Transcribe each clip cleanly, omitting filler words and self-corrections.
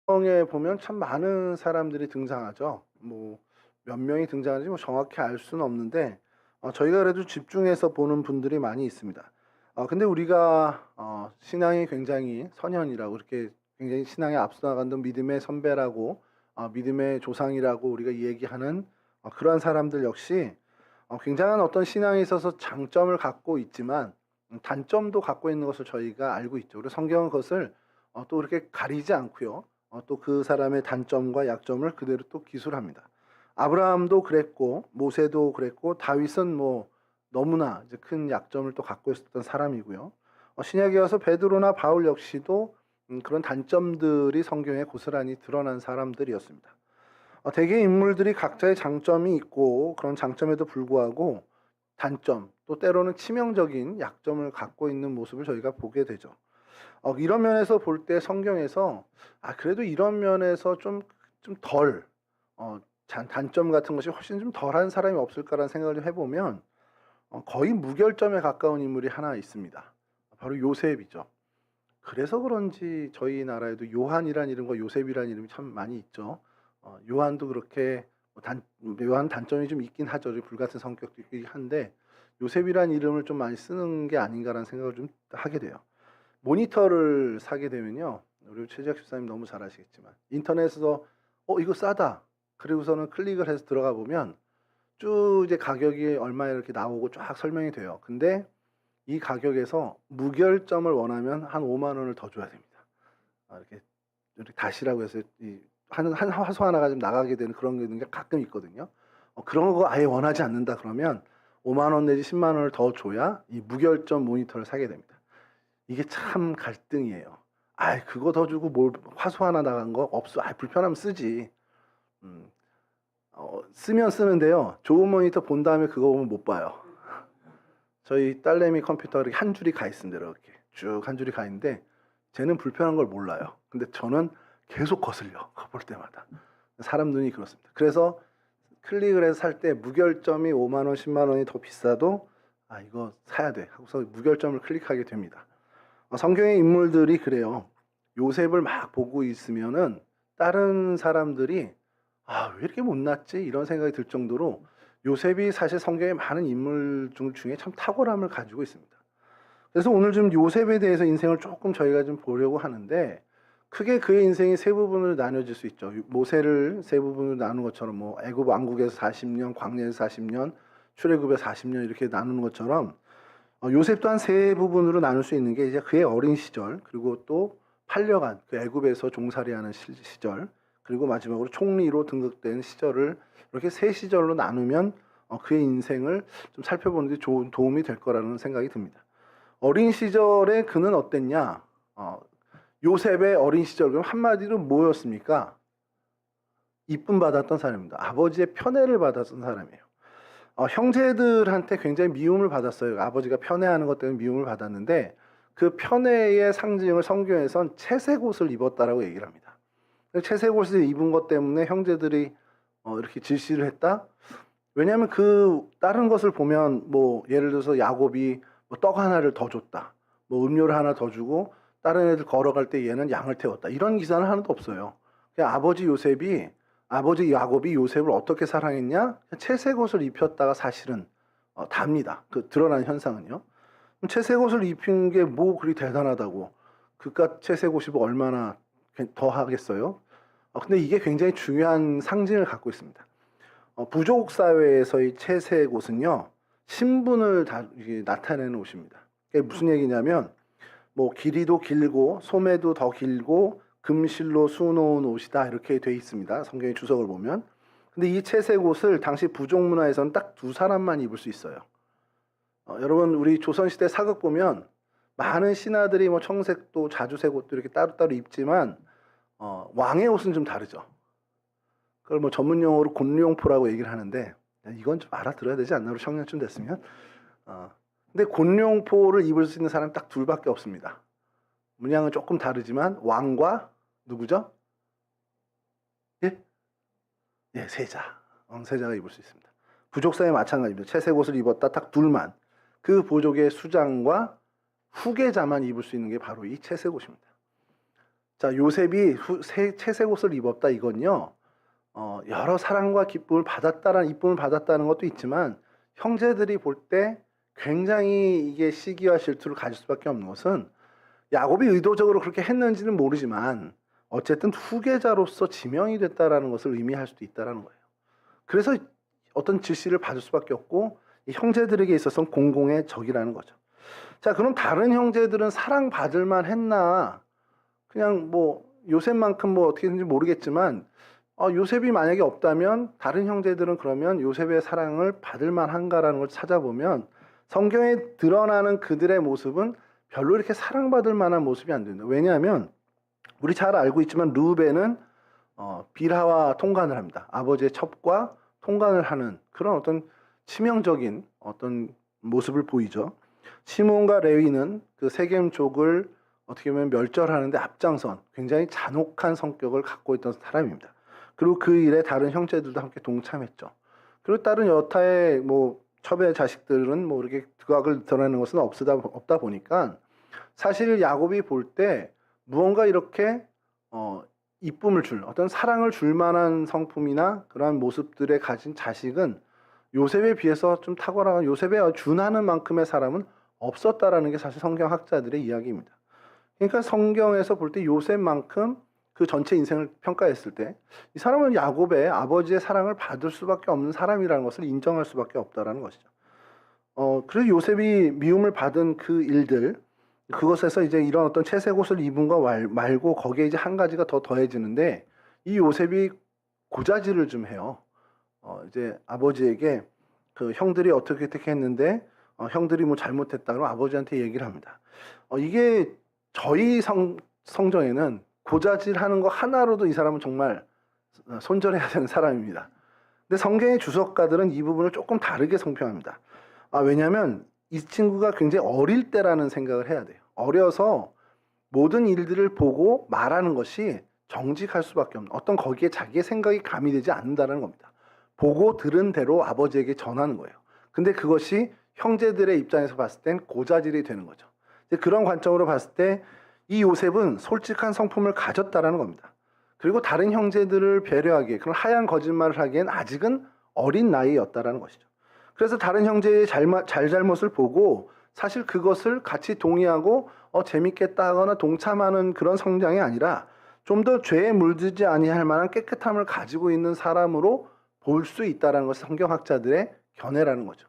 성경에 보면 참 많은 사람들이 등장하죠. 뭐 몇 명이 등장하는지 뭐 정확히 알 수는 없는데 저희가 그래도 집중해서 보는 분들이 많이 있습니다. 근데 우리가 신앙이 굉장히 선현이라고 이렇게 굉장히 신앙에 앞서 나가는 믿음의 선배라고 믿음의 조상이라고 우리가 얘기하는 그러한 사람들 역시 굉장한 어떤 신앙에 있어서 장점을 갖고 있지만 단점도 갖고 있는 것을 저희가 알고 있죠. 그리고 성경은 그것을 또 이렇게 가리지 않고요. 또 그 사람의 단점과 약점을 그대로 또 기술합니다. 아브라함도 그랬고 모세도 그랬고 다윗은 뭐 너무나 이제 큰 약점을 또 갖고 있었던 사람이고요. 신약에 와서 베드로나 바울 역시도 그런 단점들이 성경에 고스란히 드러난 사람들이었습니다. 대개 인물들이 각자의 장점이 있고 그런 장점에도 불구하고 단점 또 때로는 치명적인 약점을 갖고 있는 모습을 저희가 보게 되죠. 이런 면에서 볼 때 성경에서 그래도 이런 면에서 좀 덜 단점 같은 것이 훨씬 좀 덜한 사람이 없을까라는 생각을 좀 해보면 거의 무결점에 가까운 인물이 하나 있습니다. 바로 요셉이죠. 그래서 그런지 저희 나라에도 요한이라는 이름과 요셉이라는 이름이 참 많이 있죠. 요한도 그렇게 요한 단점이 좀 있긴 하죠. 불같은 성격도 있긴 한데 요셉이라는 이름을 좀 많이 쓰는 게 아닌가라는 생각을 좀 하게 돼요. 모니터를 사게 되면요. 우리 최재학 집사님 너무 잘 아시겠지만 인터넷에서 이거 싸다. 그리고서는 클릭을 해서 들어가 보면 쭉 이제 가격이 얼마에 이렇게 나오고 쫙 설명이 돼요. 근데 이 가격에서 무결점을 원하면 한 5만 원을 더 줘야 됩니다. 이렇게 다시라고 해서 한 화소 하나가 좀 나가게 되는 그런 게 가끔 있거든요. 그런 거 아예 원하지 않는다 그러면 5만 원 내지 10만 원을 더 줘야 이 무결점 모니터를 사게 됩니다. 이게 참 갈등이에요. 그거 더 주고 뭘 화소 하나 나간 거 없어. 불편하면 쓰지. 음, 쓰면 쓰는데요. 좋은 모니터 본 다음에 그거 보면 못 봐요. 저희 딸내미 컴퓨터에 이렇게 한 줄이 가 있습니다. 이렇게 쭉 한 줄이 가 있는데 쟤는 불편한 걸 몰라요. 근데 저는 계속 거슬려. 그거 볼 때마다. 사람 눈이 그렇습니다. 그래서 클릭을 해서 살 때 무결점이 5만 원, 10만 원이 더 비싸도 이거 사야 돼 하고서 무결점을 클릭하게 됩니다. 성경의 인물들이 그래요. 요셉을 막 보고 있으면은 다른 사람들이 왜 이렇게 못났지? 이런 생각이 들 정도로 요셉이 사실 성경의 많은 인물 중에 참 탁월함을 가지고 있습니다. 그래서 오늘 좀 요셉에 대해서 인생을 조금 저희가 좀 보려고 하는데 크게 그의 인생이 세 부분으로 나눠질 수 있죠. 모세를 세 부분으로 나눈 것처럼 뭐 애굽 왕국에서 40년, 광야에서 40년, 출애굽에서 40년 이렇게 나누는 것처럼 요셉 또한 세 부분으로 나눌 수 있는 게 이제 그의 어린 시절, 그리고 또 팔려간 그 애굽에서 종살이하는 시절, 그리고 마지막으로 총리로 등극된 시절을 이렇게 세 시절로 나누면 그의 인생을 좀 살펴보는 데 좋은 도움이 될 거라는 생각이 듭니다. 어린 시절에 그는 어땠냐? 요셉의 어린 시절, 그럼 한마디로 뭐였습니까? 이쁨 받았던 사람입니다. 아버지의 편애를 받았던 사람이에요. 형제들한테 굉장히 미움을 받았어요. 아버지가 편애하는 것 때문에 미움을 받았는데 그 편애의 상징을 성경에선 채색 옷을 입었다라고 얘기를 합니다. 채색 옷을 입은 것 때문에 형제들이 이렇게 질시를 했다. 왜냐하면 그 다른 것을 보면 뭐 예를 들어서 야곱이 뭐떡 하나를 더 줬다. 뭐 음료를 하나 더 주고 다른 애들 걸어갈 때 얘는 양을 태웠다. 이런 기사는 하나도 없어요. 그냥 아버지 야곱이 요셉을 어떻게 사랑했냐? 채색 옷을 입혔다가 사실은 답니다. 그 드러난 현상은요. 채색 옷을 입힌 게 뭐 그리 대단하다고. 그깟 채색 옷이 뭐 얼마나 더 하겠어요? 근데 이게 굉장히 중요한 상징을 갖고 있습니다. 부족 사회에서의 채색 옷은요, 신분을 이게 나타내는 옷입니다. 그게 무슨 얘기냐면, 뭐 길이도 길고 소매도 더 길고 금실로 수놓은 옷이다 이렇게 돼 있습니다. 성경의 주석을 보면. 근데 이 채색 옷을 당시 부족 문화에서는 딱 두 사람만 입을 수 있어요. 여러분 우리 조선시대 사극 보면 많은 신하들이 뭐 청색도 자주색 옷도 이렇게 따로따로 입지만 왕의 옷은 좀 다르죠. 그걸 뭐 전문 용어로 곤룡포라고 얘기를 하는데 이건 좀 알아들어야 되지 않나? 우리 청년쯤 됐으면. 근데 곤룡포를 입을 수 있는 사람이 딱 둘밖에 없습니다. 문양은 조금 다르지만 왕과 누구죠? 예? 예, 세자. 세자가 입을 수 있습니다. 부족사에 마찬가지입니다. 채색 옷을 입었다 딱 둘만. 그 부족의 수장과 후계자만 입을 수 있는 게 바로 이 채색 옷입니다. 자, 요셉이 채색 옷을 입었다 이건요. 여러 사랑과 이쁨을 받았다는 것도 있지만 형제들이 볼 때 굉장히 이게 시기와 질투를 가질 수밖에 없는 것은 야곱이 의도적으로 그렇게 했는지는 모르지만 어쨌든 후계자로서 지명이 됐다라는 것을 의미할 수도 있다라는 거예요. 그래서 어떤 질시를 받을 수밖에 없고 이 형제들에게 있어서는 공공의 적이라는 거죠. 자, 그럼 다른 형제들은 사랑받을 만 했나? 그냥 뭐 요셉만큼 뭐 어떻게 되는지 모르겠지만 요셉이 만약에 없다면 다른 형제들은 그러면 요셉의 사랑을 받을 만한가라는 걸 찾아보면 성경에 드러나는 그들의 모습은 별로 이렇게 사랑받을 만한 모습이 안 된다. 왜냐하면 우리 잘 알고 있지만 르우벤은 빌하와 통간을 합니다. 아버지의 첩과 통간을 하는 그런 어떤 치명적인 어떤 모습을 보이죠. 시몬과 레위는 그 세겜족을 어떻게 보면 멸절하는데 앞장선 굉장히 잔혹한 성격을 갖고 있던 사람입니다. 그리고 그 일에 다른 형제들도 함께 동참했죠. 그리고 다른 여타의 뭐 첩의 자식들은 뭐 이렇게 득악을 드러내는 것은 없다 보니까 사실 야곱이 볼 때 무언가 이렇게 이쁨을 줄 어떤 사랑을 줄 만한 성품이나 그러한 모습들에 가진 자식은 요셉에 비해서 좀 탁월한 요셉에 준하는 만큼의 사람은 없었다라는 게 사실 성경학자들의 이야기입니다. 그러니까 성경에서 볼 때 요셉만큼 그 전체 인생을 평가했을 때 이 사람은 야곱의 아버지의 사랑을 받을 수밖에 없는 사람이라는 것을 인정할 수밖에 없다라는 것이죠. 그래서 요셉이 미움을 받은 그 일들 그것에서 이제 이런 어떤 채색 옷을 입은 거 말고 거기에 이제 한 가지가 더 더해지는데 이 요셉이 고자질을 좀 해요. 이제 아버지에게 그 형들이 어떻게 했는데 형들이 뭐 잘못했다 그러면 아버지한테 얘기를 합니다. 이게 저희 성정에는 고자질하는 거 하나로도 이 사람은 정말 손절해야 되는 사람입니다. 근데 성경의 주석가들은 이 부분을 조금 다르게 성평합니다. 왜냐하면 이 친구가 굉장히 어릴 때라는 생각을 해야 돼요. 어려서 모든 일들을 보고 말하는 것이 정직할 수밖에 없는 어떤 거기에 자기의 생각이 가미되지 않는다는 겁니다. 보고 들은 대로 아버지에게 전하는 거예요. 근데 그것이 형제들의 입장에서 봤을 땐 고자질이 되는 거죠. 그런 관점으로 봤을 때 이 요셉은 솔직한 성품을 가졌다라는 겁니다. 그리고 다른 형제들을 배려하기에 그런 하얀 거짓말을 하기엔 아직은 어린 나이였다라는 것이죠. 그래서 다른 형제의 잘못을 보고 사실 그것을 같이 동의하고 재밌겠다 하거나 동참하는 그런 성장이 아니라 좀 더 죄에 물들지 아니할 만한 깨끗함을 가지고 있는 사람으로 볼 수 있다는 것이 성경학자들의 견해라는 거죠.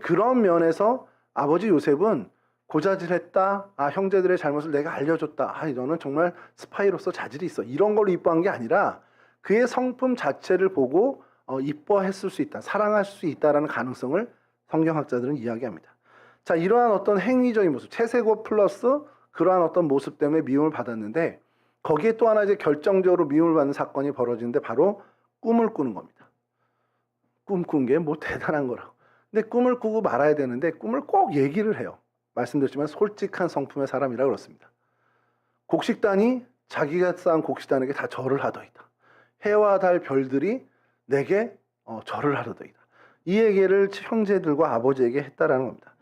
그런 면에서 아버지 요셉은 고자질했다. 형제들의 잘못을 내가 알려줬다. 너는 정말 스파이로서 자질이 있어. 이런 걸로 이뻐한 게 아니라 그의 성품 자체를 보고 이뻐했을 수 있다. 사랑할 수 있다라는 가능성을 성경학자들은 이야기합니다. 자, 이러한 어떤 행위적인 모습, 채색옷 플러스 그러한 어떤 모습 때문에 미움을 받았는데 거기에 또 하나 이제 결정적으로 미움을 받는 사건이 벌어지는데 바로 꿈을 꾸는 겁니다. 꿈 꾼 게 뭐 대단한 거라고. 근데 꿈을 꾸고 말아야 되는데 꿈을 꼭 얘기를 해요. 말씀드렸지만 솔직한 성품의 사람이라 그렇습니다. 곡식단이 자기가 쌓은 곡식단에게 다 절을 하더이다. 해와 달 별들이 내게 절을 하더이다. 이 얘기를 형제들과 아버지에게 했다라는 겁니다.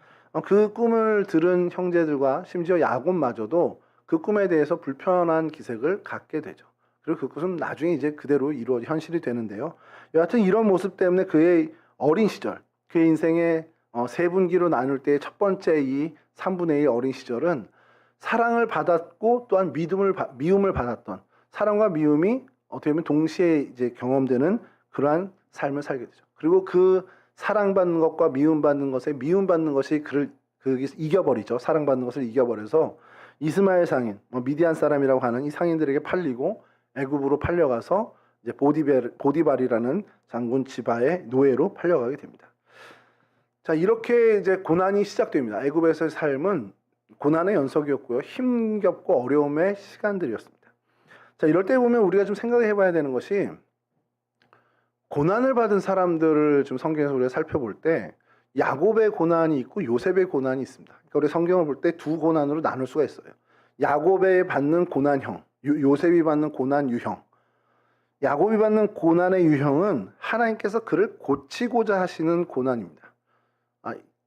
그 꿈을 들은 형제들과 심지어 야곱마저도 그 꿈에 대해서 불편한 기색을 갖게 되죠. 그리고 그 꿈은 나중에 이제 그대로 현실이 되는데요. 여하튼 이런 모습 때문에 그의 어린 시절, 그의 인생의 세 분기로 나눌 때 첫 번째 이 3분의 1 어린 시절은 사랑을 받았고 또한 미움을 받았던 사랑과 미움이 어떻게 보면 동시에 이제 경험되는 그러한 삶을 살게 되죠. 그리고 그 사랑받는 것과 미움받는 것이 그를 이겨버리죠. 사랑받는 것을 이겨버려서 이스마엘 상인, 미디안 사람이라고 하는 이 상인들에게 팔리고 애굽으로 팔려가서 이제 보디발이라는 장군 지바의 노예로 팔려가게 됩니다. 자, 이렇게 이제 고난이 시작됩니다. 애굽에서의 삶은 고난의 연속이었고요. 힘겹고 어려움의 시간들이었습니다. 자, 이럴 때 보면 우리가 좀 생각해 봐야 되는 것이 고난을 받은 사람들을 좀 성경에서 우리가 살펴볼 때 야곱의 고난이 있고 요셉의 고난이 있습니다. 그러니까 우리 성경을 볼 때 두 고난으로 나눌 수가 있어요. 야곱이 받는 고난형, 요셉이 받는 고난 유형. 야곱이 받는 고난의 유형은 하나님께서 그를 고치고자 하시는 고난입니다.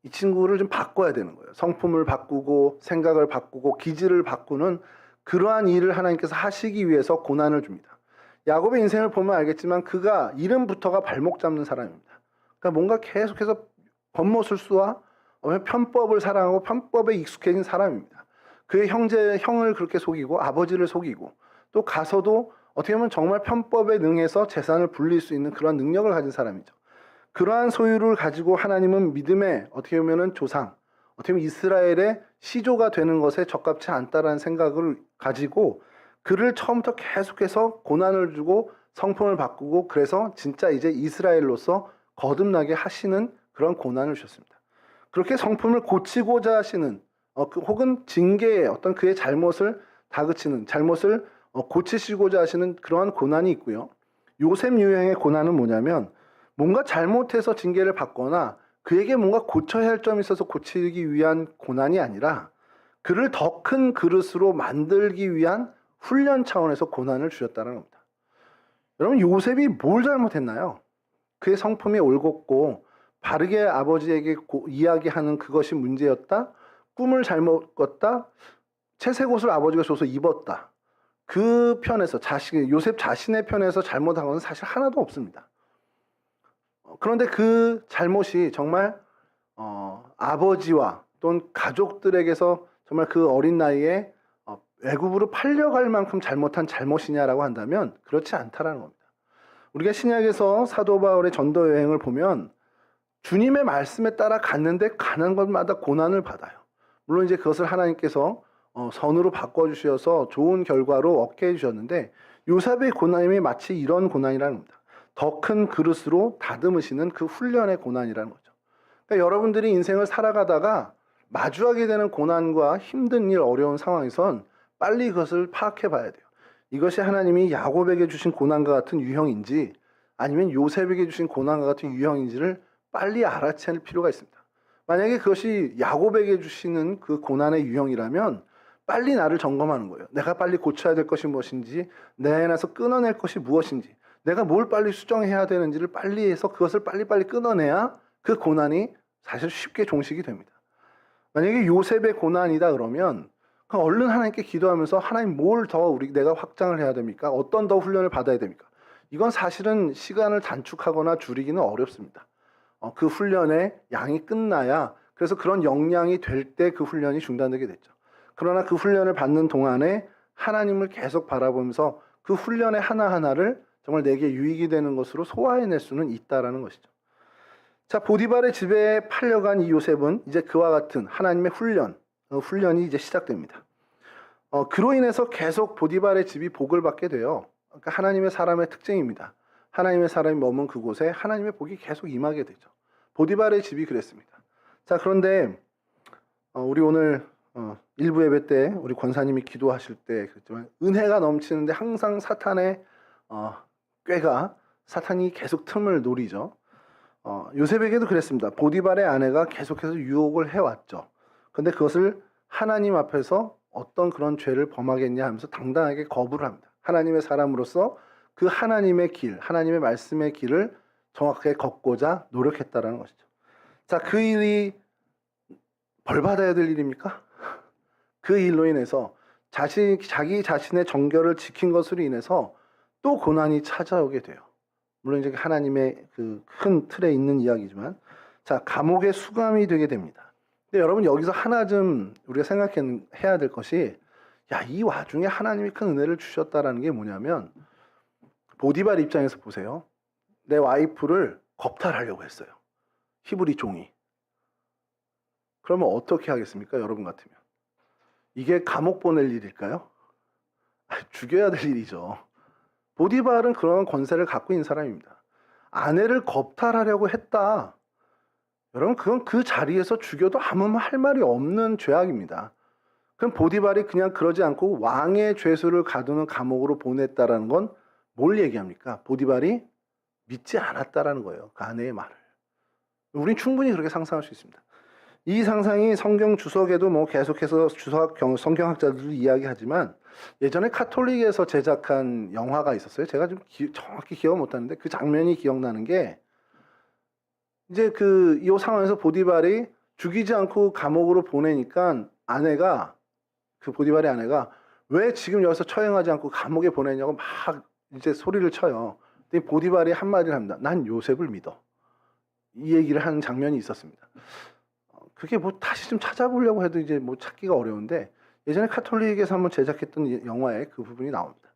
이 친구를 좀 바꿔야 되는 거예요. 성품을 바꾸고 생각을 바꾸고 기질을 바꾸는 그러한 일을 하나님께서 하시기 위해서 고난을 줍니다. 야곱의 인생을 보면 알겠지만 그가 이름부터가 발목 잡는 사람입니다. 그러니까 뭔가 계속해서 권모술수와 편법을 사랑하고 편법에 익숙해진 사람입니다. 그의 형을 그렇게 속이고 아버지를 속이고 또 가서도 어떻게 보면 정말 편법에 능해서 재산을 불릴 수 있는 그런 능력을 가진 사람이죠. 그러한 소유를 가지고 하나님은 믿음의 어떻게 보면 조상, 어떻게 보면 이스라엘의 시조가 되는 것에 적합치 않다라는 생각을 가지고 그를 처음부터 계속해서 고난을 주고 성품을 바꾸고 그래서 진짜 이제 이스라엘로서 거듭나게 하시는 그런 고난을 주셨습니다. 그렇게 성품을 고치고자 하시는 혹은 징계의 어떤 그의 잘못을 다그치는 잘못을 고치시고자 하시는 그러한 고난이 있고요. 요셉 유형의 고난은 뭐냐면 뭔가 잘못해서 징계를 받거나 그에게 뭔가 고쳐야 할 점이 있어서 고치기 위한 고난이 아니라 그를 더 큰 그릇으로 만들기 위한 훈련 차원에서 고난을 주셨다는 겁니다. 여러분 요셉이 뭘 잘못했나요? 그의 성품이 올곧고 바르게 아버지에게 이야기하는 그것이 문제였다. 꿈을 잘못 꿨다. 채색 옷을 아버지가 줘서 입었다. 그 편에서 요셉 자신의 편에서 잘못한 것은 사실 하나도 없습니다. 그런데 그 잘못이 정말 아버지와 또는 가족들에게서 정말 그 어린 나이에 외국으로 팔려갈 만큼 잘못한 잘못이냐라고 한다면 그렇지 않다라는 겁니다. 우리가 신약에서 사도 바울의 전도 여행을 보면 주님의 말씀에 따라 갔는데 가는 것마다 고난을 받아요. 물론 이제 그것을 하나님께서 선으로 바꿔주셔서 좋은 결과로 얻게 해주셨는데 요셉의 고난이 마치 이런 고난이라는 겁니다. 더 큰 그릇으로 다듬으시는 그 훈련의 고난이라는 거죠. 그러니까 여러분들이 인생을 살아가다가 마주하게 되는 고난과 힘든 일, 어려운 상황에선 빨리 그것을 파악해 봐야 돼요. 이것이 하나님이 야곱에게 주신 고난과 같은 유형인지 아니면 요셉에게 주신 고난과 같은 유형인지를 빨리 알아챌 필요가 있습니다. 만약에 그것이 야곱에게 주시는 그 고난의 유형이라면 빨리 나를 점검하는 거예요. 내가 빨리 고쳐야 될 것이 무엇인지, 내 안에서 끊어낼 것이 무엇인지, 내가 뭘 빨리 수정해야 되는지를 빨리 해서 그것을 빨리빨리 끊어내야 그 고난이 사실 쉽게 종식이 됩니다. 만약에 요셉의 고난이다 그러면 얼른 하나님께 기도하면서 하나님 뭘 더 내가 확장을 해야 됩니까? 어떤 더 훈련을 받아야 됩니까? 이건 사실은 시간을 단축하거나 줄이기는 어렵습니다. 그 훈련의 양이 끝나야 그래서 그런 역량이 될 때 그 훈련이 중단되게 됐죠. 그러나 그 훈련을 받는 동안에 하나님을 계속 바라보면서 그 훈련의 하나하나를 정말 내게 유익이 되는 것으로 소화해낼 수는 있다라는 것이죠. 자, 보디발의 집에 팔려간 이 요셉은 이제 그와 같은 하나님의 훈련이 이제 시작됩니다. 그로 인해서 계속 보디발의 집이 복을 받게 돼요. 그러니까 하나님의 사람의 특징입니다. 하나님의 사람이 머문 그곳에 하나님의 복이 계속 임하게 되죠. 보디발의 집이 그랬습니다. 자, 그런데 우리 오늘 일부 예배 때 우리 권사님이 기도하실 때 그랬지만 은혜가 넘치는데 항상 사탄의 꾀가 사탄이 계속 틈을 노리죠. 요셉에게도 그랬습니다. 보디발의 아내가 계속해서 유혹을 해왔죠. 그런데 그것을 하나님 앞에서 어떤 그런 죄를 범하겠냐 하면서 당당하게 거부를 합니다. 하나님의 사람으로서 그 하나님의 길, 하나님의 말씀의 길을 정확하게 걷고자 노력했다라는 것이죠. 자, 그 일이 벌받아야 될 일입니까? 그 일로 인해서 자기 자신의 정결을 지킨 것으로 인해서 또 고난이 찾아오게 돼요. 물론 이제 하나님의 그 큰 틀에 있는 이야기지만, 자, 감옥의 수감이 되게 됩니다. 근데 여러분 여기서 하나 좀 우리가 생각해야 될 것이, 야, 이 와중에 하나님이 큰 은혜를 주셨다라는 게 뭐냐면, 보디발 입장에서 보세요. 내 와이프를 겁탈하려고 했어요. 히브리 종이. 그러면 어떻게 하겠습니까? 여러분 같으면. 이게 감옥 보낼 일일까요? 죽여야 될 일이죠. 보디발은 그런 권세를 갖고 있는 사람입니다. 아내를 겁탈하려고 했다. 여러분 그건 그 자리에서 죽여도 아무 할 말이 없는 죄악입니다. 그럼 보디발이 그냥 그러지 않고 왕의 죄수를 가두는 감옥으로 보냈다라는 건 뭘 얘기합니까? 보디발이 믿지 않았다라는 거예요. 그 아내의 말을. 우린 충분히 그렇게 상상할 수 있습니다. 이 상상이 성경 주석에도 뭐 계속해서 성경학자들도 이야기하지만 예전에 카톨릭에서 제작한 영화가 있었어요. 제가 좀 정확히 기억 못하는데 그 장면이 기억나는 게 이제 이 상황에서 보디발이 죽이지 않고 감옥으로 보내니까 그 보디발의 아내가 왜 지금 여기서 처형하지 않고 감옥에 보내냐고 막 이제 소리를 쳐요. 근데 보디발이 한마디를 합니다. 난 요셉을 믿어. 이 얘기를 하는 장면이 있었습니다. 그게 뭐 다시 좀 찾아보려고 해도 이제 뭐 찾기가 어려운데 예전에 카톨릭에서 한번 제작했던 영화에 그 부분이 나옵니다.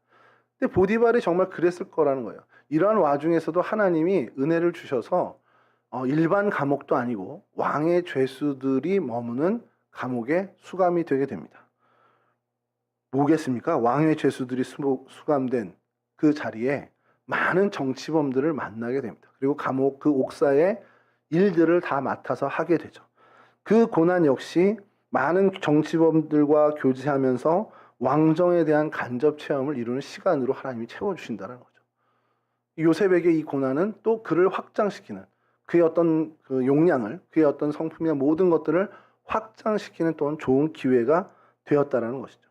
근데 보디발이 정말 그랬을 거라는 거예요. 이러한 와중에서도 하나님이 은혜를 주셔서 일반 감옥도 아니고 왕의 죄수들이 머무는 감옥에 수감이 되게 됩니다. 뭐겠습니까? 왕의 죄수들이 수감된 그 자리에 많은 정치범들을 만나게 됩니다. 그리고 감옥 그 옥사의 일들을 다 맡아서 하게 되죠. 그 고난 역시 많은 정치범들과 교제하면서 왕정에 대한 간접 체험을 이루는 시간으로 하나님이 채워주신다는 거죠. 요셉에게 이 고난은 또 그를 확장시키는 그의 어떤 그 용량을, 그의 어떤 성품이나 모든 것들을 확장시키는 또한 좋은 기회가 되었다는 것이죠.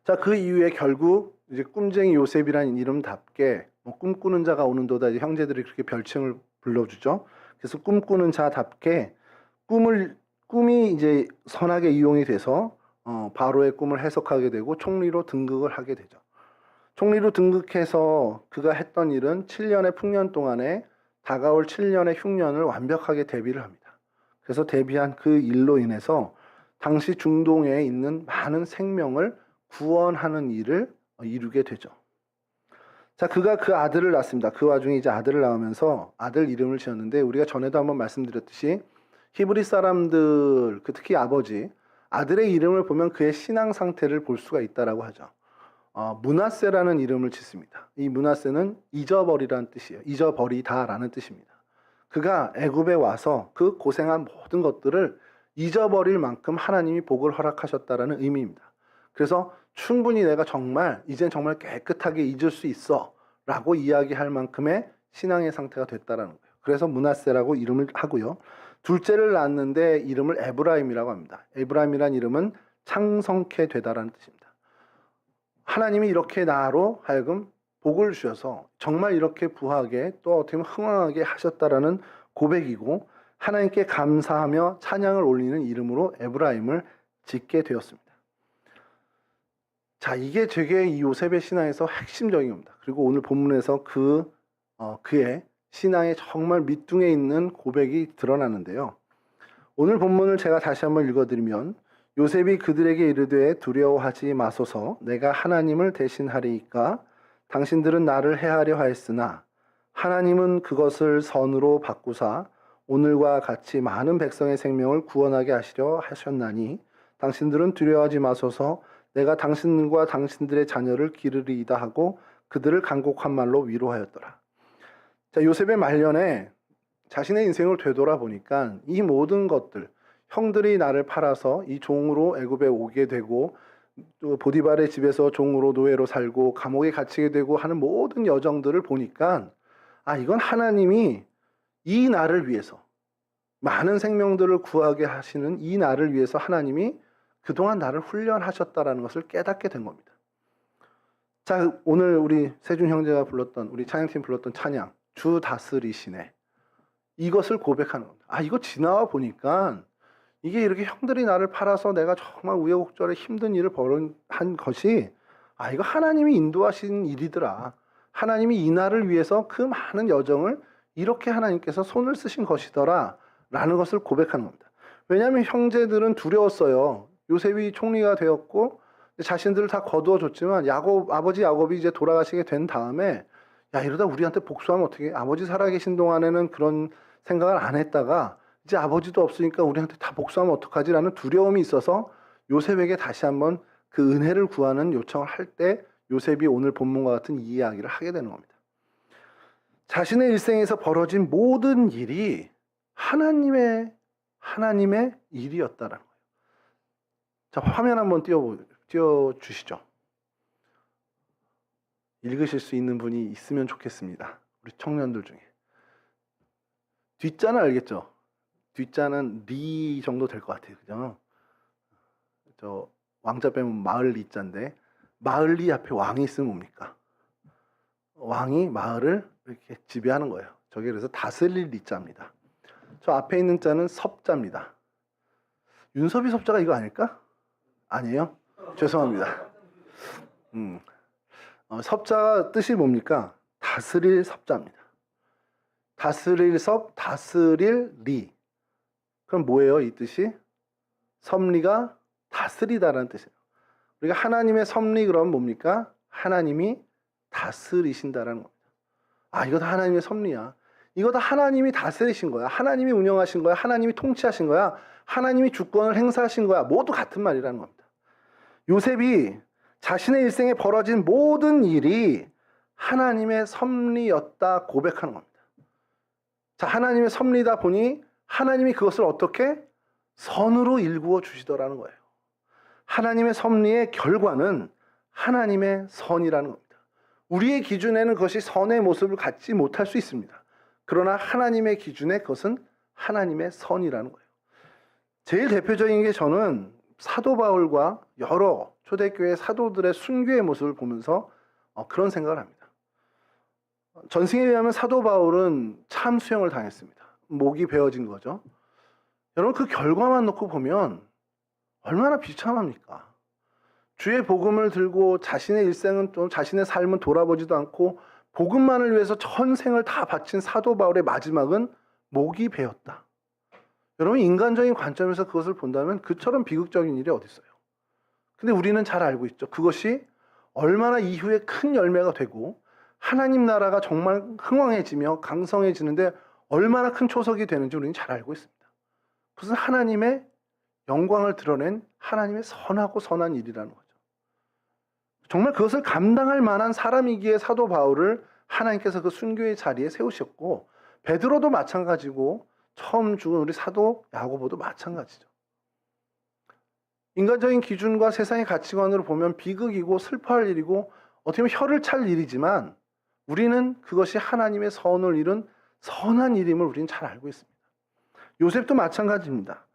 자, 그 이후에 결국 이제 꿈쟁이 요셉이라는 이름답게 꿈꾸는 자가 오는도다, 이제 형제들이 그렇게 별칭을 불러주죠. 그래서 꿈꾸는 자답게 꿈이 이제 선하게 이용이 돼서 바로의 꿈을 해석하게 되고 총리로 등극을 하게 되죠. 총리로 등극해서 그가 했던 일은 7년의 풍년 동안에 다가올 7년의 흉년을 완벽하게 대비를 합니다. 그래서 대비한 그 일로 인해서 당시 중동에 있는 많은 생명을 구원하는 일을 이루게 되죠. 자, 그가 그 아들을 낳습니다. 그 와중에 이제 아들을 낳으면서 아들 이름을 지었는데, 우리가 전에도 한번 말씀드렸듯이 히브리 사람들, 특히 아버지, 아들의 이름을 보면 그의 신앙 상태를 볼 수가 있다라고 하죠. 므낫세라는 이름을 짓습니다. 이 므낫세는 잊어버리라는 뜻이에요. 잊어버리다라는 뜻입니다. 그가 애굽에 와서 그 고생한 모든 것들을 잊어버릴 만큼 하나님이 복을 허락하셨다라는 의미입니다. 그래서 충분히 내가 정말 이젠 정말 깨끗하게 잊을 수 있어 라고 이야기할 만큼의 신앙의 상태가 됐다라는 거예요. 그래서 므낫세라고 이름을 하고요. 둘째를 낳았는데 이름을 에브라임이라고 합니다. 에브라임이란 이름은 창성케 되다라는 뜻입니다. 하나님이 이렇게 나로 하여금 복을 주셔서 정말 이렇게 부하게 또 어떻게 보면 흥왕하게 하셨다라는 고백이고, 하나님께 감사하며 찬양을 올리는 이름으로 에브라임을 짓게 되었습니다. 자, 이게 되게 이 요셉의 신앙에서 핵심적인 겁니다. 그리고 오늘 본문에서 그의 신앙에 정말 밑둥에 있는 고백이 드러나는데요. 오늘 본문을 제가 다시 한번 읽어드리면, 요셉이 그들에게 이르되 두려워하지 마소서, 내가 하나님을 대신하리이까. 당신들은 나를 해하려 하였으나 하나님은 그것을 선으로 바꾸사 오늘과 같이 많은 백성의 생명을 구원하게 하시려 하셨나니, 당신들은 두려워하지 마소서, 내가 당신과 당신들의 자녀를 기르리이다 하고 그들을 간곡한 말로 위로하였더라. 자, 요셉의 말년에 자신의 인생을 되돌아보니까 이 모든 것들, 형들이 나를 팔아서 이 종으로 애굽에 오게 되고, 또 보디발의 집에서 종으로 노예로 살고 감옥에 갇히게 되고 하는 모든 여정들을 보니까, 이건 하나님이 이 나를 위해서, 많은 생명들을 구하게 하시는 이 나를 위해서 하나님이 그동안 나를 훈련하셨다라는 것을 깨닫게 된 겁니다. 자, 오늘 우리 세준 형제가 불렀던, 우리 찬양팀 불렀던 찬양, 주 다스리시네, 이것을 고백하는 겁니다. 이거 지나와 보니까 이게 이렇게 형들이 나를 팔아서 내가 정말 우여곡절에 힘든 일을 벌한 것이, 이거 하나님이 인도하신 일이더라. 하나님이 이 나를 위해서 그 많은 여정을 이렇게 하나님께서 손을 쓰신 것이더라 라는 것을 고백하는 겁니다. 왜냐하면 형제들은 두려웠어요. 요셉이 총리가 되었고 자신들을 다 거두어줬지만 아버지 야곱이 이제 돌아가시게 된 다음에, 이러다 우리한테 복수하면 어떻게, 아버지 살아계신 동안에는 그런 생각을 안 했다가 이제 아버지도 없으니까 우리한테 다 복수하면 어떡하지라는 두려움이 있어서 요셉에게 다시 한번 그 은혜를 구하는 요청을 할 때 요셉이 오늘 본문과 같은 이 이야기를 하게 되는 겁니다. 자신의 일생에서 벌어진 모든 일이 하나님의 일이었다라는 거예요. 자, 화면 한번 띄워주시죠. 읽으실 수 있는 분이 있으면 좋겠습니다. 우리 청년들 중에. 뒷자는 알겠죠? 뒷자는 리 정도 될 것 같아요. 그죠? 저 왕자 빼면 마을리자인데, 마을리 앞에 왕이 있으면 뭡니까? 왕이 마을을 이렇게 지배하는 거예요. 저게 그래서 다스릴 리자입니다. 저 앞에 있는 자는 섭자입니다. 윤섭이 섭자가 이거 아닐까? 아니에요? 죄송합니다. 섭자가 뜻이 뭡니까? 다스릴 섭자입니다. 다스릴 섭, 다스릴 리. 그럼 뭐예요, 이 뜻이? 섭리가 다스리다라는 뜻이에요. 우리가 하나님의 섭리 그럼 뭡니까? 하나님이 다스리신다라는 겁니다. 아, 이거 다 하나님의 섭리야. 이거 다 하나님이 다스리신 거야. 하나님이 운영하신 거야. 하나님이 통치하신 거야. 하나님이 주권을 행사하신 거야. 모두 같은 말이라는 겁니다. 요셉이 자신의 일생에 벌어진 모든 일이 하나님의 섭리였다 고백하는 겁니다. 자, 하나님의 섭리다 보니 하나님이 그것을 어떻게? 선으로 일구어 주시더라는 거예요. 하나님의 섭리의 결과는 하나님의 선이라는 겁니다. 우리의 기준에는 그것이 선의 모습을 갖지 못할 수 있습니다. 그러나 하나님의 기준에 그것은 하나님의 선이라는 거예요. 제일 대표적인 게 저는 사도 바울과 여러 초대교회 사도들의 순교의 모습을 보면서 그런 생각을 합니다. 전승에 의하면 사도 바울은 참수형을 당했습니다. 목이 베어진 거죠. 여러분, 그 결과만 놓고 보면 얼마나 비참합니까? 주의 복음을 들고 자신의 일생은 또 자신의 삶은 돌아보지도 않고 복음만을 위해서 전생을 다 바친 사도 바울의 마지막은 목이 베었다. 여러분, 인간적인 관점에서 그것을 본다면 그처럼 비극적인 일이 어디 있어요? 근데 우리는 잘 알고 있죠. 그것이 얼마나 이후에 큰 열매가 되고 하나님 나라가 정말 흥왕해지며 강성해지는데 얼마나 큰 초석이 되는지 우리는 잘 알고 있습니다. 그것은 하나님의 영광을 드러낸 하나님의 선하고 선한 일이라는 거죠. 정말 그것을 감당할 만한 사람이기에 사도 바울을 하나님께서 그 순교의 자리에 세우셨고, 베드로도 마찬가지고 처음 죽은 우리 사도 야고보도 마찬가지죠. 인간적인 기준과 세상의 가치관으로 보면 비극이고 슬퍼할 일이고 어떻게 보면 혀를 찰 일이지만 우리는 그것이 하나님의 선을 이룬 선한 일임을 우리는 잘 알고 있습니다. 요셉도 마찬가지입니다.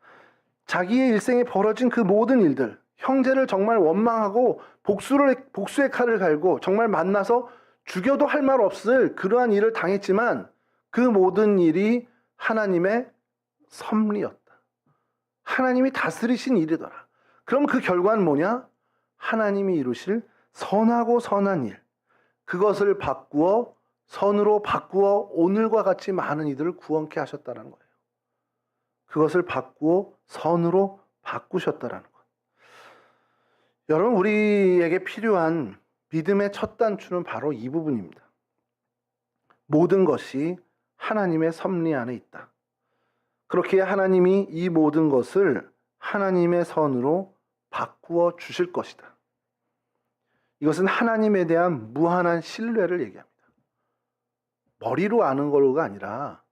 자기의 일생에 벌어진 그 모든 일들, 형제를 정말 원망하고 복수의 칼을 갈고 정말 만나서 죽여도 할 말 없을 그러한 일을 당했지만 그 모든 일이 하나님의 섭리였다. 하나님이 다스리신 일이더라. 그럼 그 결과는 뭐냐? 하나님이 이루실 선하고 선한 일. 그것을 바꾸어 선으로 바꾸어 오늘과 같이 많은 이들을 구원케 하셨다는 거예요. 그것을 바꾸어 선으로 바꾸셨다라는 것. 여러분, 우리에게 필요한 믿음의 첫 단추는 바로 이 부분입니다. 모든 것이 하나님의 섭리 안에 있다. 그렇게 하나님이 이 모든 것을 하나님의 선으로 바꾸어 주실 것이다. 이것은 하나님에 대한 무한한 신뢰를 얘기합니다. 머리로 아는 거가 아니라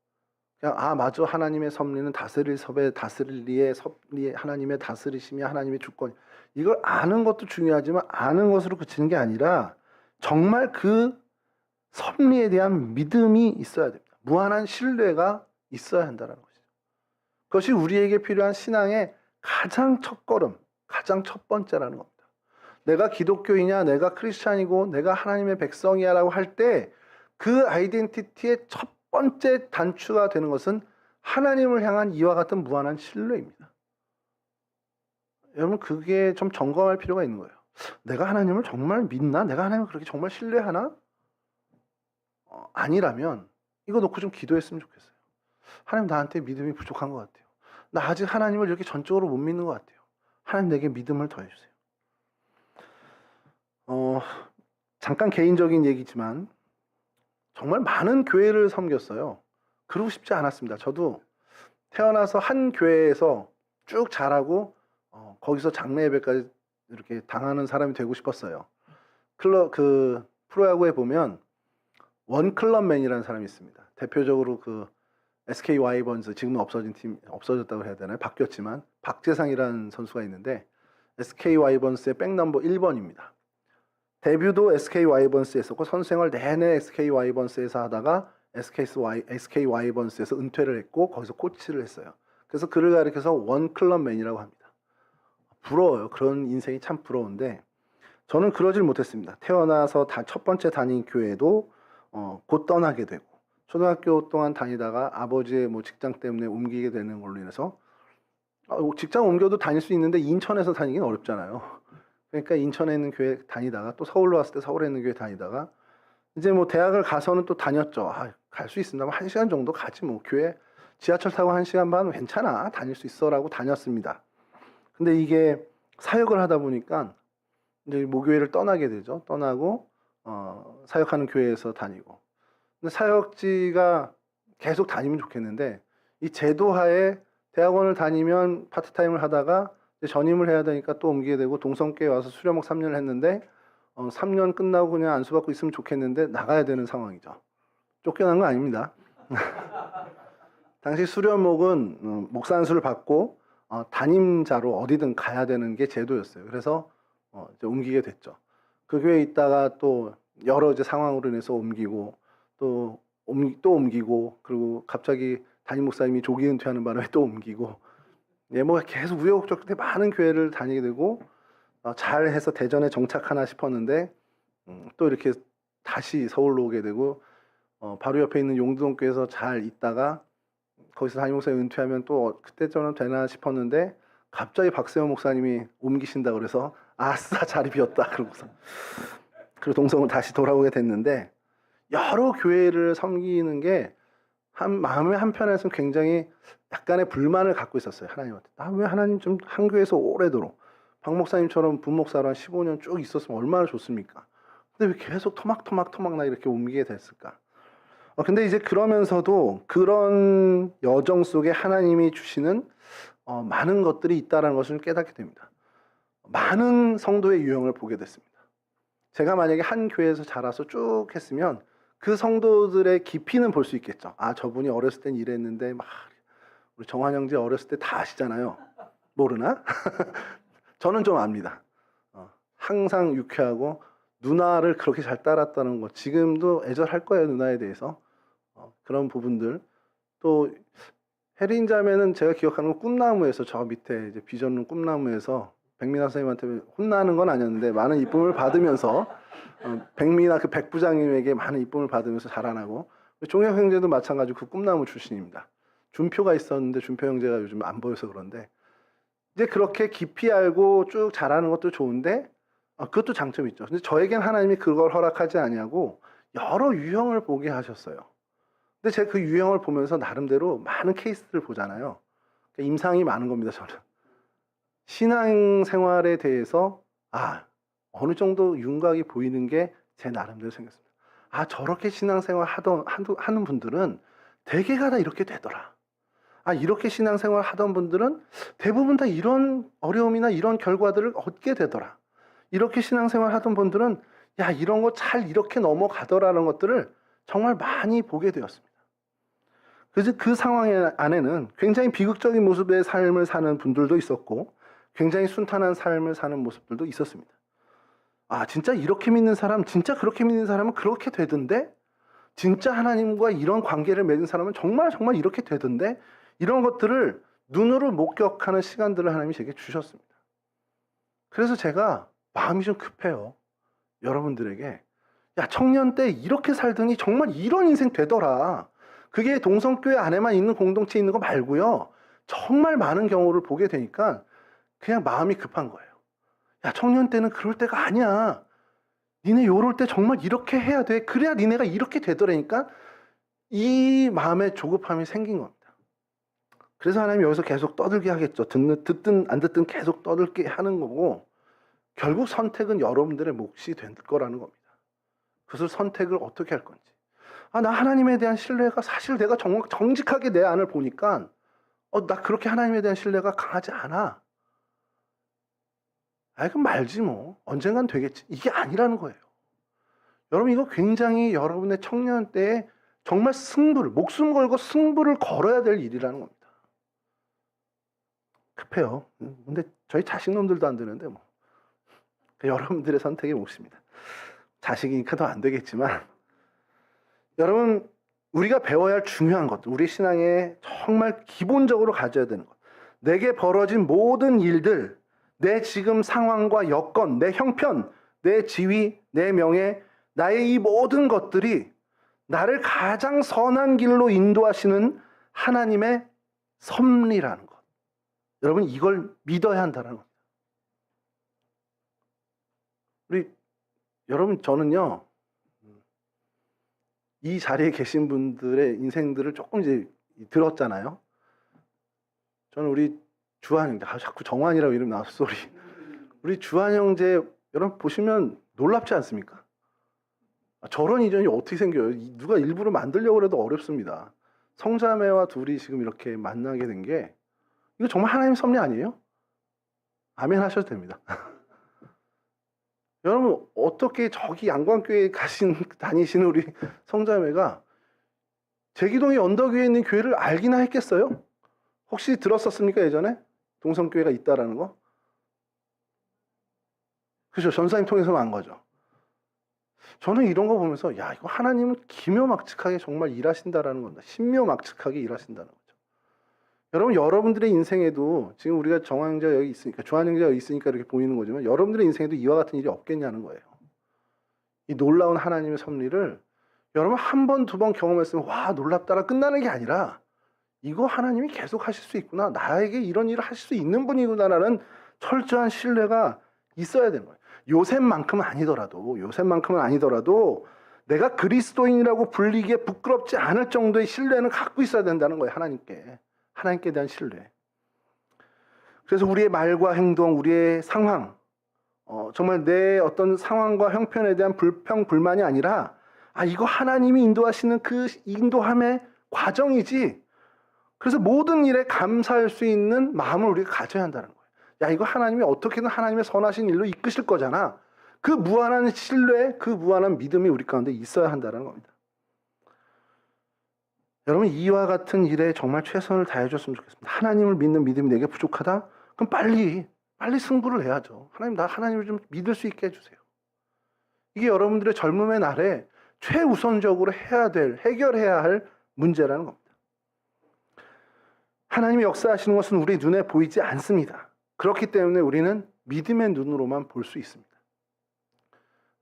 그냥 맞아, 하나님의 섭리는 다스릴 섭에 다스릴 리의 섭리, 하나님의 다스리심이 하나님의 주권. 이걸 아는 것도 중요하지만 아는 것으로 그치는 게 아니라 정말 그 섭리에 대한 믿음이 있어야 됩니다. 무한한 신뢰가 있어야 한다는 것이죠. 그것이 우리에게 필요한 신앙의 가장 첫걸음, 가장 첫 번째라는 겁니다. 내가 기독교이냐, 내가 크리스찬이고 내가 하나님의 백성이야 라고 할 때 그 아이덴티티의 첫 번째 단추가 되는 것은 하나님을 향한 이와 같은 무한한 신뢰입니다. 여러분, 그게 좀 점검할 필요가 있는 거예요. 내가 하나님을 정말 믿나? 내가 하나님을 그렇게 정말 신뢰하나? 아니라면 이거 놓고 좀 기도했으면 좋겠어요. 하나님, 나한테 믿음이 부족한 것 같아요. 나 아직 하나님을 이렇게 전적으로 못 믿는 것 같아요. 하나님, 내게 믿음을 더해주세요. 잠깐 개인적인 얘기지만 정말 많은 교회를 섬겼어요. 그러고 싶지 않았습니다. 저도 태어나서 한 교회에서 쭉 자라고 거기서 장래 예배까지 이렇게 당하는 사람이 되고 싶었어요. 프로야구에 보면 원클럽맨이라는 사람이 있습니다. 대표적으로 그 SK 와이번스, 지금은 없어진 팀, 없어졌다고 해야 되나요? 바뀌었지만 박재상이라는 선수가 있는데 SK 와이번스의 백넘버 1번입니다. 데뷔도 SK 와이번스에 했었고 선수생활 내내 SK 와이번스에서 하다가 SK 와이번스에서 은퇴를 했고 거기서 코치를 했어요. 그래서 그를 가리켜서 원클럽맨이라고 합니다. 부러워요. 그런 인생이 참 부러운데 저는 그러질 못했습니다. 태어나서 첫 번째 다닌 교회도 곧 떠나게 되고 초등학교 동안 다니다가 아버지의 직장 때문에 옮기게 되는 걸로 인해서 직장 옮겨도 다닐 수 있는데 인천에서 다니기는 어렵잖아요. 그러니까 인천에 있는 교회 다니다가 또 서울로 왔을 때 서울에 있는 교회 다니다가 이제 뭐 대학을 가서는 또 다녔죠. 갈 수 있습니다. 1시간 정도 가지 뭐. 교회 지하철 타고 1시간 반 괜찮아. 다닐 수 있어라고 다녔습니다. 근데 이게 사역을 하다 보니까 이제 모교회를 떠나게 되죠. 떠나고 사역하는 교회에서 다니고. 근데 사역지가 계속 다니면 좋겠는데 이 제도하에 대학원을 다니면 파트타임을 하다가 이제 전임을 해야 되니까 또 옮기게 되고 동성교회 와서 수료목 3년을 했는데 3년 끝나고 그냥 안수받고 있으면 좋겠는데 나가야 되는 상황이죠. 쫓겨난 거 아닙니다. 당시 수료목은 목사 안수를 받고 담임자로 어디든 가야 되는 게 제도였어요. 그래서 이제 옮기게 됐죠. 그 교회에 있다가 또 여러 이제 상황으로 인해서 옮기고 또 옮기고 그리고 갑자기 담임 목사님이 조기 은퇴하는 바람에 또 옮기고 예, 뭐 계속 우여곡절 끝에 많은 교회를 다니게 되고 잘해서 대전에 정착하나 싶었는데 또 이렇게 다시 서울로 오게 되고 바로 옆에 있는 용두동교에서 잘 있다가 거기서 담임 목사님 은퇴하면 또 그때쯤은 되나 싶었는데 갑자기 박세원 목사님이 옮기신다 그래서 아싸 자리 비었다 그러고서 그리고 동성을 다시 돌아오게 됐는데 여러 교회를 섬기는 게 마음의 한편에서는 굉장히 약간의 불만을 갖고 있었어요. 하나님한테. 왜 하나님 좀 한 교회에서 오래도록 박 목사님처럼 분목사로 한 15년 쭉 있었으면 얼마나 좋습니까? 근데 왜 계속 토막 나 이렇게 옮기게 됐을까? 근데 이제 그러면서도 그런 여정 속에 하나님이 주시는 많은 것들이 있다는 것을 깨닫게 됩니다. 많은 성도의 유형을 보게 됐습니다. 제가 만약에 한 교회에서 자라서 쭉 했으면 그 성도들의 깊이는 볼 수 있겠죠. 저분이 어렸을 땐 이랬는데 막 우리 정환 형제 어렸을 때 다 아시잖아요. 모르나? 저는 좀 압니다. 항상 유쾌하고 누나를 그렇게 잘 따랐다는 거 지금도 애절할 거예요. 누나에 대해서. 그런 부분들 또 혜린 자매는 제가 기억하는 건 꿈나무에서 저 밑에 이제 비전룸 꿈나무에서 백민아 선생님한테 혼나는 건 아니었는데 많은 이쁨을 받으면서 백민아 그 백부장님에게 많은 이쁨을 받으면서 자라나고 종혁 형제도 마찬가지로 그 꿈나무 출신입니다. 준표가 있었는데 준표 형제가 요즘 안 보여서 그런데 이제 그렇게 깊이 알고 쭉 자라는 것도 좋은데 그것도 장점이 있죠. 근데 저에겐 하나님이 그걸 허락하지 아니하고 여러 유형을 보게 하셨어요. 근데 제가 그 유형을 보면서 나름대로 많은 케이스를 보잖아요. 그러니까 임상이 많은 겁니다, 저는. 신앙생활에 대해서 어느 정도 윤곽이 보이는 게 제 나름대로 생겼습니다. 저렇게 신앙생활 하는 분들은 대개가 다 이렇게 되더라. 이렇게 신앙생활 하던 분들은 대부분 다 이런 어려움이나 이런 결과들을 얻게 되더라. 이렇게 신앙생활 하던 분들은 이런 거 잘 이렇게 넘어가더라는 것들을 정말 많이 보게 되었습니다. 그래서 그 상황 안에는 굉장히 비극적인 모습의 삶을 사는 분들도 있었고 굉장히 순탄한 삶을 사는 모습들도 있었습니다. 진짜 이렇게 믿는 사람, 진짜 그렇게 믿는 사람은 그렇게 되던데 진짜 하나님과 이런 관계를 맺은 사람은 정말 이렇게 되던데 이런 것들을 눈으로 목격하는 시간들을 하나님이 제게 주셨습니다. 그래서 제가 마음이 좀 급해요. 여러분들에게 청년 때 이렇게 살더니 정말 이런 인생 되더라. 그게 동성교회 안에만 있는 공동체에 있는 거 말고요. 정말 많은 경우를 보게 되니까 그냥 마음이 급한 거예요. 청년 때는 그럴 때가 아니야. 니네 요럴 때 정말 이렇게 해야 돼. 그래야 니네가 이렇게 되더라니까 이 마음의 조급함이 생긴 겁니다. 그래서 하나님이 여기서 계속 떠들게 하겠죠. 듣든 안 듣든 계속 떠들게 하는 거고 결국 선택은 여러분들의 몫이 될 거라는 겁니다. 그것을 선택을 어떻게 할 건지. 나 하나님에 대한 신뢰가 사실 내가 정직하게 내 안을 보니까 나 그렇게 하나님에 대한 신뢰가 강하지 않아. 그럼 말지 뭐. 언젠간 되겠지. 이게 아니라는 거예요. 여러분 이거 굉장히 여러분의 청년 때에 정말 목숨 걸고 승부를 걸어야 될 일이라는 겁니다. 급해요. 근데 저희 자식놈들도 안 되는데 뭐. 여러분들의 선택의 몫입니다. 자식이니까 더 안 되겠지만 여러분 우리가 배워야 할 중요한 것, 우리 신앙에 정말 기본적으로 가져야 되는 것. 내게 벌어진 모든 일들, 내 지금 상황과 여건, 내 형편, 내 지위, 내 명예, 나의 이 모든 것들이 나를 가장 선한 길로 인도하시는 하나님의 섭리라는 것. 여러분 이걸 믿어야 한다는 겁니다. 우리 여러분, 저는요, 이 자리에 계신 분들의 인생들을 조금 이제 들었잖아요. 저는 우리 주한 형제, 자꾸 정환이라고 이름 나왔어, 소리. 우리 주한 형제, 여러분 보시면 놀랍지 않습니까? 저런 인연이 어떻게 생겨요? 누가 일부러 만들려고 해도 어렵습니다. 성자매와 둘이 지금 이렇게 만나게 된 게, 이거 정말 하나님 섭리 아니에요? 아멘 하셔도 됩니다. 여러분, 어떻게 저기 양광교회에 다니시는 우리 성자매가 제기동의 언덕 위에 있는 교회를 알기나 했겠어요? 혹시 들었었습니까, 예전에? 동성교회가 있다라는 거? 그죠? 전사님 통해서만 안 거죠. 저는 이런 거 보면서, 야, 이거 하나님은 기묘막측하게 정말 일하신다라는 겁니다. 신묘막측하게 일하신다는 거죠. 여러분, 여러분들의 인생에도, 지금 우리가 정황자 여기 있으니까, 조한영자 여기 있으니까 이렇게 보이는 거지만, 여러분들의 인생에도 이와 같은 일이 없겠냐는 거예요. 이 놀라운 하나님의 섭리를 여러분 한 번, 두 번 경험했으면 와, 놀랍다라 끝나는 게 아니라, 이거 하나님이 계속 하실 수 있구나, 나에게 이런 일을 하실 수 있는 분이구나라는 철저한 신뢰가 있어야 되는 거예요. 요셉만큼은 아니더라도 내가 그리스도인이라고 불리기에 부끄럽지 않을 정도의 신뢰는 갖고 있어야 된다는 거예요. 하나님께 대한 신뢰. 그래서 우리의 말과 행동, 우리의 상황, 정말 내 어떤 상황과 형편에 대한 불평, 불만이 아니라, 이거 하나님이 인도하시는 그 인도함의 과정이지. 그래서 모든 일에 감사할 수 있는 마음을 우리가 가져야 한다는 거예요. 야, 이거 하나님이 어떻게든 하나님의 선하신 일로 이끄실 거잖아. 그 무한한 신뢰, 그 무한한 믿음이 우리 가운데 있어야 한다는 겁니다. 여러분, 이와 같은 일에 정말 최선을 다해줬으면 좋겠습니다. 하나님을 믿는 믿음이 내게 부족하다? 그럼 빨리 승부를 해야죠. 하나님을 좀 믿을 수 있게 해주세요. 이게 여러분들의 젊음의 날에 최우선적으로 해결해야 할 문제라는 겁니다. 하나님이 역사하시는 것은 우리 눈에 보이지 않습니다. 그렇기 때문에 우리는 믿음의 눈으로만 볼 수 있습니다.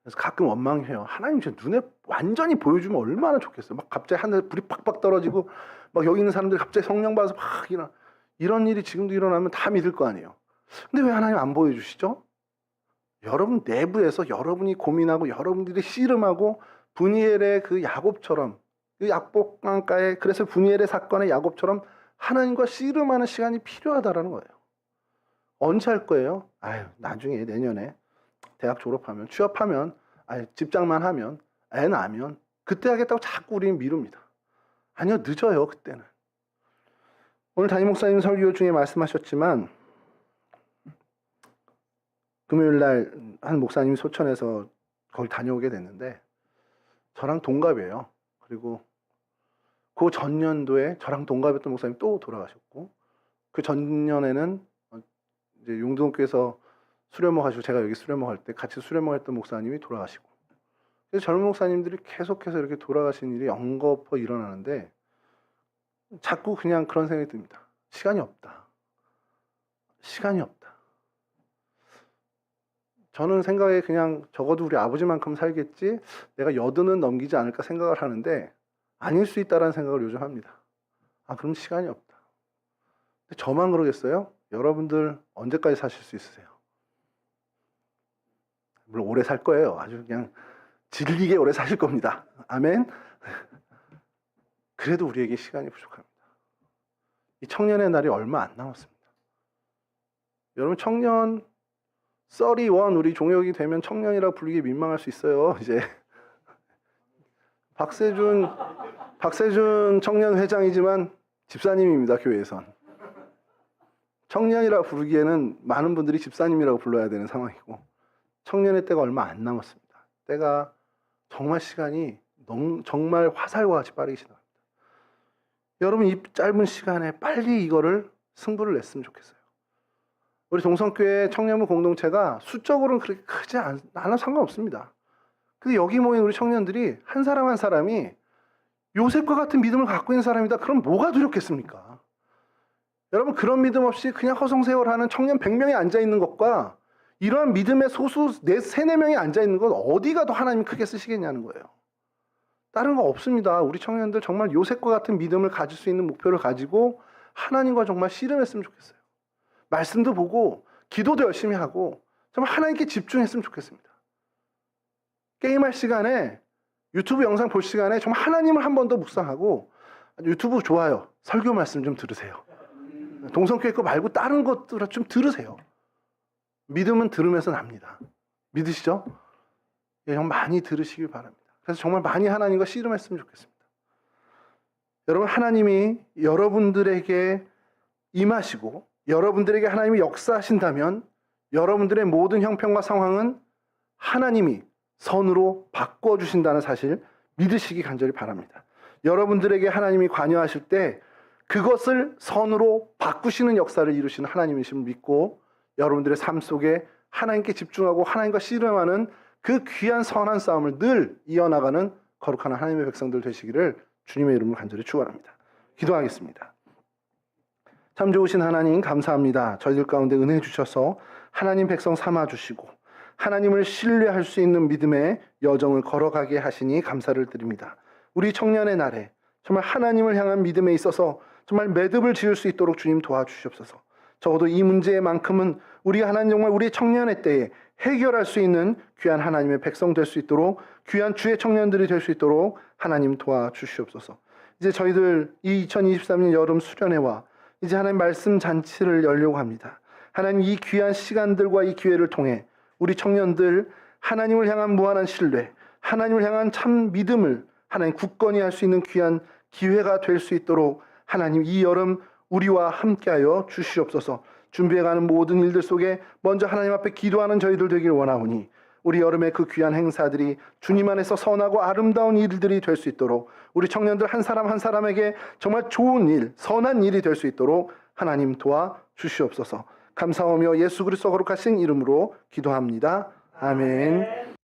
그래서 가끔 원망해요. 하나님 저 눈에 완전히 보여주면 얼마나 좋겠어요. 막 갑자기 하늘에 불이 팍팍 떨어지고 막 여기 있는 사람들이 갑자기 성령 받아서 막 이런 일이 지금도 일어나면 다 믿을 거 아니에요. 근데 왜 하나님 안 보여주시죠? 여러분 내부에서 여러분이 고민하고 여러분들이 씨름하고 분이엘의 그 야곱처럼, 그 약복강가에, 그래서 분이엘의 사건의 야곱처럼 하나님과 씨름하는 시간이 필요하다라는 거예요. 언제 할 거예요? 나중에, 내년에 대학 졸업하면, 취업하면, 직장만 하면, 애 낳으면 그때 하겠다고 자꾸 우리는 미룹니다. 아니요, 늦어요. 그때는. 오늘 담임 목사님 설교 중에 말씀하셨지만, 금요일날 한 목사님이 소천에서 거기 다녀오게 됐는데 저랑 동갑이에요. 그리고 그 전년도에 저랑 동갑이었던 목사님이 또 돌아가셨고, 그 전년에는 이제 용두동교에서 수련회 하시고 제가 여기 수련회 할 때 같이 수련회 했던 목사님이 돌아가시고, 그래서 젊은 목사님들이 계속해서 이렇게 돌아가신 일이 엉거퍼 일어나는데 자꾸 그냥 그런 생각이 듭니다. 시간이 없다. 저는 생각에 그냥 적어도 우리 아버지만큼 살겠지, 내가 80은 넘기지 않을까 생각을 하는데 아닐 수 있다라는 생각을 요즘 합니다. 그럼 시간이 없다. 근데 저만 그러겠어요? 여러분들 언제까지 사실 수 있으세요? 물론 오래 살 거예요. 아주 그냥 질리게 오래 사실 겁니다. 아멘. 그래도 우리에게 시간이 부족합니다. 이 청년의 날이 얼마 안 남았습니다. 여러분, 청년 31, 우리 종혁이 되면 청년이라고 부르기 민망할 수 있어요. 이제 박세준 청년 회장이지만 집사님입니다. 교회에선 청년이라고 부르기에는 많은 분들이 집사님이라고 불러야 되는 상황이고, 청년의 때가 얼마 안 남았습니다. 때가 정말 시간이 정말 화살과 같이 빠르게 지나갑니다. 여러분, 이 짧은 시간에 빨리 이거를 승부를 냈으면 좋겠어요. 우리 동성교회 청년부 공동체가 수적으로는 그렇게 크지 않아 상관없습니다. 근데 여기 모인 우리 청년들이 한 사람 한 사람이 요셉과 같은 믿음을 갖고 있는 사람이다. 그럼 뭐가 두렵겠습니까? 여러분, 그런 믿음 없이 그냥 허송세월하는 청년 100명이 앉아있는 것과 이러한 믿음의 소수 3, 4명이 앉아있는 건 어디가 더 하나님이 크게 쓰시겠냐는 거예요. 다른 거 없습니다. 우리 청년들 정말 요셉과 같은 믿음을 가질 수 있는 목표를 가지고 하나님과 정말 씨름했으면 좋겠어요. 말씀도 보고 기도도 열심히 하고 정말 하나님께 집중했으면 좋겠습니다. 게임할 시간에 유튜브 영상 볼 시간에 정말 하나님을 한 번 더 묵상하고 유튜브 좋아요. 설교 말씀 좀 들으세요. 동성교회 거 말고 다른 것들 좀 들으세요. 믿음은 들으면서 납니다. 믿으시죠? 예, 형 많이 들으시길 바랍니다. 그래서 정말 많이 하나님과 씨름했으면 좋겠습니다. 여러분, 하나님이 여러분들에게 임하시고 여러분들에게 하나님이 역사하신다면 여러분들의 모든 형편과 상황은 하나님이 선으로 바꿔주신다는 사실 믿으시기 간절히 바랍니다. 여러분들에게 하나님이 관여하실 때 그것을 선으로 바꾸시는 역사를 이루시는 하나님이심을 믿고 여러분들의 삶 속에 하나님께 집중하고 하나님과 씨름하는 그 귀한 선한 싸움을 늘 이어나가는 거룩한 하나님의 백성들 되시기를 주님의 이름으로 간절히 축원합니다. 기도하겠습니다. 참 좋으신 하나님 감사합니다. 저희들 가운데 은혜 주셔서 하나님 백성 삼아주시고 하나님을 신뢰할 수 있는 믿음의 여정을 걸어가게 하시니 감사를 드립니다. 우리 청년의 날에 정말 하나님을 향한 믿음에 있어서 정말 매듭을 지을 수 있도록 주님 도와주시옵소서. 적어도 이 문제만큼은 우리 하나님 정말 우리 청년의 때에 해결할 수 있는 귀한 하나님의 백성 될 수 있도록 귀한 주의 청년들이 될 수 있도록 하나님 도와주시옵소서. 이제 저희들 이 2023년 여름 수련회와 이제 하나님 말씀 잔치를 열려고 합니다. 하나님 이 귀한 시간들과 이 기회를 통해 우리 청년들 하나님을 향한 무한한 신뢰, 하나님을 향한 참 믿음을 하나님 굳건히 할 수 있는 귀한 기회가 될 수 있도록 하나님 이 여름 우리와 함께하여 주시옵소서. 준비해가는 모든 일들 속에 먼저 하나님 앞에 기도하는 저희들 되길 원하오니 우리 여름의 그 귀한 행사들이 주님 안에서 선하고 아름다운 일들이 될 수 있도록 우리 청년들 한 사람 한 사람에게 정말 좋은 일, 선한 일이 될 수 있도록 하나님 도와주시옵소서. 감사하며 예수 그리스도 거룩하신 이름으로 기도합니다. 아멘.